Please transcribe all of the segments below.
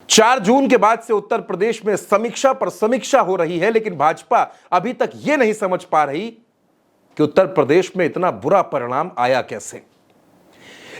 4 जून के बाद से उत्तर प्रदेश में समीक्षा पर समीक्षा हो रही है, लेकिन भाजपा अभी तक यह नहीं समझ पा रही कि उत्तर प्रदेश में इतना बुरा परिणाम आया कैसे।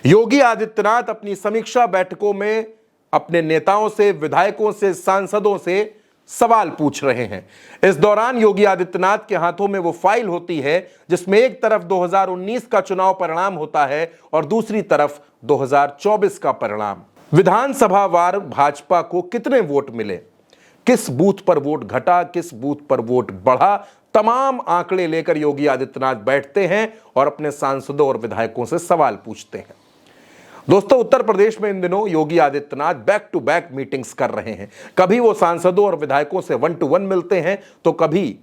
योगी आदित्यनाथ अपनी समीक्षा बैठकों में अपने नेताओं से, विधायकों से, सांसदों से सवाल पूछ रहे हैं। इस दौरान योगी आदित्यनाथ के हाथों में वो फाइल होती है जिसमें एक तरफ 2019 का चुनाव परिणाम होता है और दूसरी तरफ 2024 का परिणाम। विधानसभा वार भाजपा को कितने वोट मिले, किस बूथ पर वोट घटा, किस बूथ पर वोट बढ़ा, तमाम आंकड़े लेकर योगी आदित्यनाथ बैठते हैं और अपने सांसदों और विधायकों से सवाल पूछते हैं। दोस्तों, उत्तर प्रदेश में इन दिनों Yogi Adityanath back to back meetings कर रहे हैं। कभी वो सांसदों और विधायकों से 1 to 1 मिलते हैं तो कभी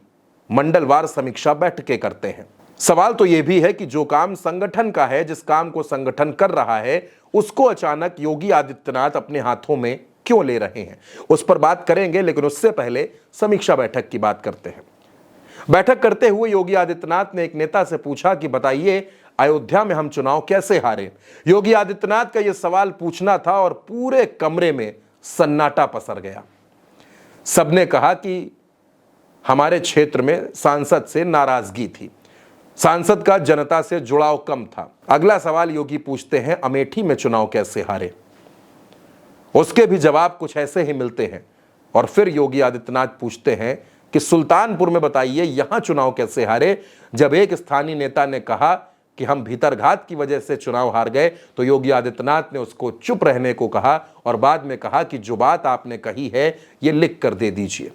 मंडलवार समीक्षा बैठकें करते हैं। सवाल तो यह भी है कि जो काम संगठन का है, जिस काम को संगठन कर रहा है, उसको अचानक योगी आदित्यनाथ अपने हाथों में क्यों ले रहे हैं, उस पर बात करेंगे। लेकिन उससे पहले समीक्षा बैठक की बात करते हैं। बैठक करते हुए योगी आदित्यनाथ ने एक नेता से पूछा कि बताइए, अयोध्या में हम चुनाव कैसे हारे। योगी आदित्यनाथ का यह सवाल पूछना था और पूरे कमरे में सन्नाटा पसर गया। सबने कहा कि हमारे क्षेत्र में सांसद से नाराजगी थी, सांसद का जनता से जुड़ाव कम था। अगला सवाल योगी पूछते हैं, अमेठी में चुनाव कैसे हारे। उसके भी जवाब कुछ ऐसे ही मिलते हैं। और फिर योगी आदित्यनाथ पूछते हैं कि सुल्तानपुर में बताइए, यहां चुनाव कैसे हारे। जब एक स्थानीय नेता ने कहा कि हम भीतरघात की वजह से चुनाव हार गए, तो योगी आदित्यनाथ ने उसको चुप रहने को कहा और बाद में कहा कि जो बात आपने कही है ये लिख कर दे दीजिए।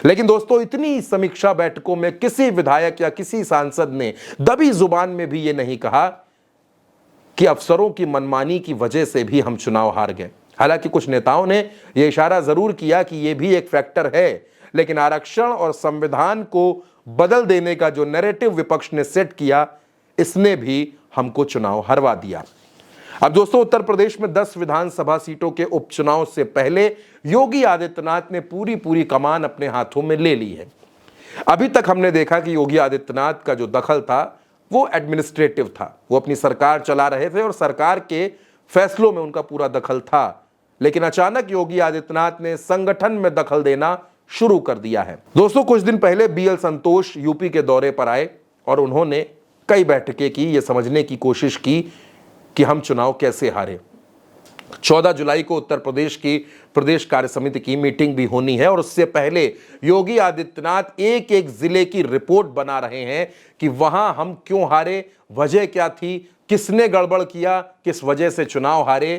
लेकिन दोस्तों, इतनी समीक्षा बैठकों में किसी विधायक या किसी सांसद ने दबी जुबान में भी ये नहीं कहा कि अफसरों की मनमानी की वजह से भी हम चुनाव हार गए। हालांकि कुछ नेताओं ने यह इशारा जरूर किया कि यह भी एक फैक्टर है, लेकिन आरक्षण और संविधान को बदल देने का जो नैरेटिव विपक्ष ने सेट किया, इसने भी हमको चुनाव हरवा दिया। अब दोस्तों, उत्तर प्रदेश में 10 विधानसभा सीटों के उपचुनाव से पहले योगी आदित्यनाथ ने पूरी कमान अपने हाथों में ले ली है। अभी तक हमने देखा कि योगी आदित्यनाथ का जो दखल था वो एडमिनिस्ट्रेटिव था। वो अपनी सरकार चला रहे थे और सरकार के फैसलों में उनका पूरा दखल था। लेकिन अचानक योगी आदित्यनाथ ने संगठन में दखल देना शुरू कर दिया है। दोस्तों, कुछ दिन पहले BL संतोष यूपी के दौरे पर आए और उन्होंने कई बैठकें की, ये समझने की कोशिश की कि हम चुनाव कैसे हारे। 14 जुलाई को उत्तर प्रदेश की प्रदेश कार्य समिति की मीटिंग भी होनी है और उससे पहले योगी आदित्यनाथ एक एक जिले की रिपोर्ट बना रहे हैं कि वहां हम क्यों हारे, वजह क्या थी, किसने गड़बड़ किया, किस वजह से चुनाव हारे।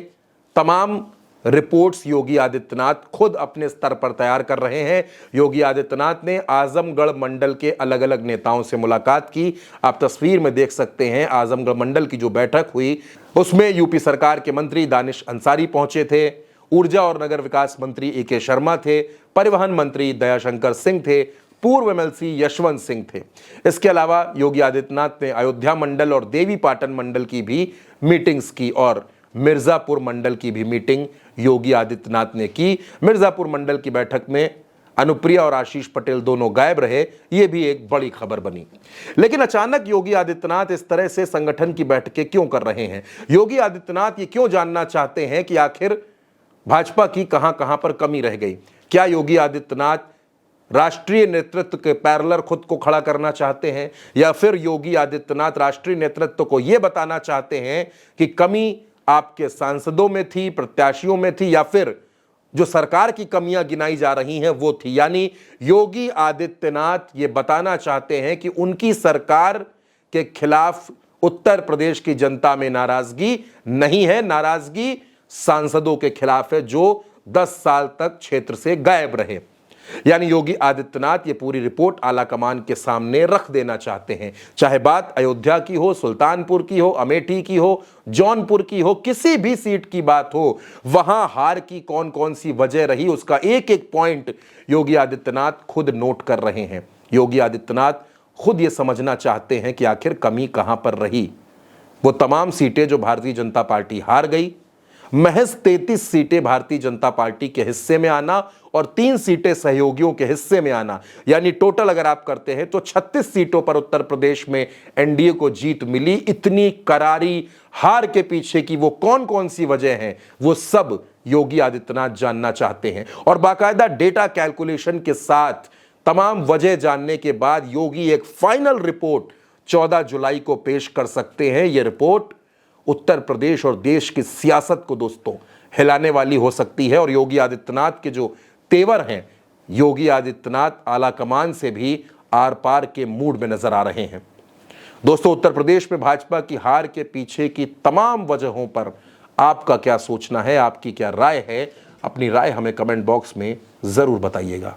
तमाम रिपोर्ट्स योगी आदित्यनाथ खुद अपने स्तर पर तैयार कर रहे हैं। योगी आदित्यनाथ ने आजमगढ़ मंडल के अलग अलग नेताओं से मुलाकात की। आप तस्वीर में देख सकते हैं, आजमगढ़ मंडल की जो बैठक हुई उसमें यूपी सरकार के मंत्री दानिश अंसारी पहुंचे थे, ऊर्जा और नगर विकास मंत्री AK शर्मा थे, परिवहन मंत्री दयाशंकर सिंह थे, पूर्व MLC यशवंत सिंह थे। इसके अलावा योगी आदित्यनाथ ने अयोध्या मंडल और देवी पाटन मंडल की भी मीटिंग्स की और मिर्जापुर मंडल की भी मीटिंग योगी आदित्यनाथ ने की। मिर्जापुर मंडल की बैठक में अनुप्रिया और आशीष पटेल दोनों गायब रहे, यह भी एक बड़ी खबर बनी। लेकिन अचानक योगी आदित्यनाथ इस तरह से संगठन की बैठकें क्यों कर रहे हैं? योगी आदित्यनाथ ये क्यों जानना चाहते हैं कि आखिर भाजपा की कहां कहां पर कमी रह गई? क्या योगी आदित्यनाथ राष्ट्रीय नेतृत्व के पैरेलल खुद को खड़ा करना चाहते हैं, या फिर योगी आदित्यनाथ राष्ट्रीय नेतृत्व को यह बताना चाहते हैं कि कमी आपके सांसदों में थी, प्रत्याशियों में थी, या फिर जो सरकार की कमियां गिनाई जा रही हैं वो थी? यानी योगी आदित्यनाथ ये बताना चाहते हैं कि उनकी सरकार के खिलाफ उत्तर प्रदेश की जनता में नाराजगी नहीं है, नाराजगी सांसदों के खिलाफ है जो 10 साल तक क्षेत्र से गायब रहे। यानी योगी आदित्यनाथ ये पूरी रिपोर्ट आला कमान के सामने रख देना चाहते हैं। चाहे बात अयोध्या की हो, सुल्तानपुर की हो, अमेठी की हो, जौनपुर की हो, किसी भी सीट की बात हो, वहां हार की कौन कौन सी वजह रही, उसका एक एक पॉइंट योगी आदित्यनाथ खुद नोट कर रहे हैं। योगी आदित्यनाथ खुद ये समझना चाहते हैं कि आखिर कमी कहां पर रही। वो तमाम सीटें जो भारतीय जनता पार्टी हार गई, महज 33 सीटें भारतीय जनता पार्टी के हिस्से में आना और 3 सीटें सहयोगियों के हिस्से में आना, यानी टोटल अगर आप करते हैं तो 36 सीटों पर उत्तर प्रदेश में एनडीए को जीत मिली। इतनी करारी हार के पीछे की वो कौन कौन सी वजह हैं, वो सब योगी आदित्यनाथ जानना चाहते हैं और बाकायदा डेटा कैलकुलेशन के साथ तमाम वजह जानने के बाद योगी एक फाइनल रिपोर्ट 14 जुलाई को पेश कर सकते हैं। यह रिपोर्ट उत्तर प्रदेश और देश की सियासत को दोस्तों हिलाने वाली हो सकती है और योगी आदित्यनाथ के जो तेवर हैं, योगी आदित्यनाथ आला कमान से भी आर पार के मूड में नजर आ रहे हैं। दोस्तों, उत्तर प्रदेश में भाजपा की हार के पीछे की तमाम वजहों पर आपका क्या सोचना है, आपकी क्या राय है? अपनी राय हमें कमेंट बॉक्स में जरूर बताइएगा।